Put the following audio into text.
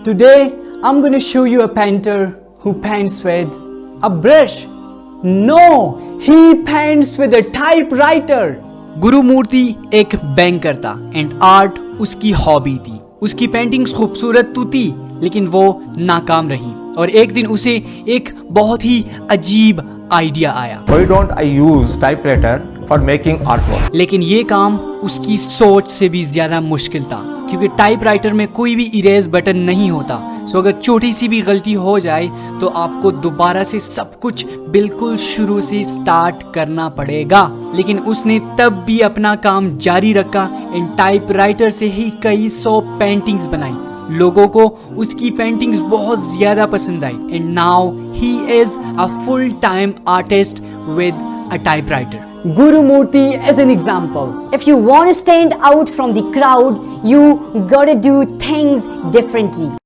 Today, I'm going to show you a painter who paints with a brush. No, he paints with a typewriter. Gurumurthy एक banker था and art उसकी hobby थी. उसकी paintings खूबसूरत तो थी लेकिन वो नाकाम रही और एक दिन उसे एक बहुत ही अजीब आइडिया आया. Why don't I use typewriter for making artwork? लेकिन ये काम उसकी सोच से भी ज्यादा मुश्किल था क्योंकि टाइपराइटर में कोई भी इरेज बटन नहीं होता. सो अगर छोटी सी भी गलती हो जाए तो आपको दोबारा से सब कुछ बिल्कुल शुरू से स्टार्ट करना पड़ेगा. लेकिन उसने तब भी अपना काम जारी रखा एंड टाइपराइटर से ही कई 100 पेंटिंग्स बनाई. लोगों को उसकी पेंटिंग्स बहुत ज्यादा पसंद आई and now he is a full time artist with a typewriter. Gurumurthy is an example. If you want to stand out from the crowd, you gotta do things differently.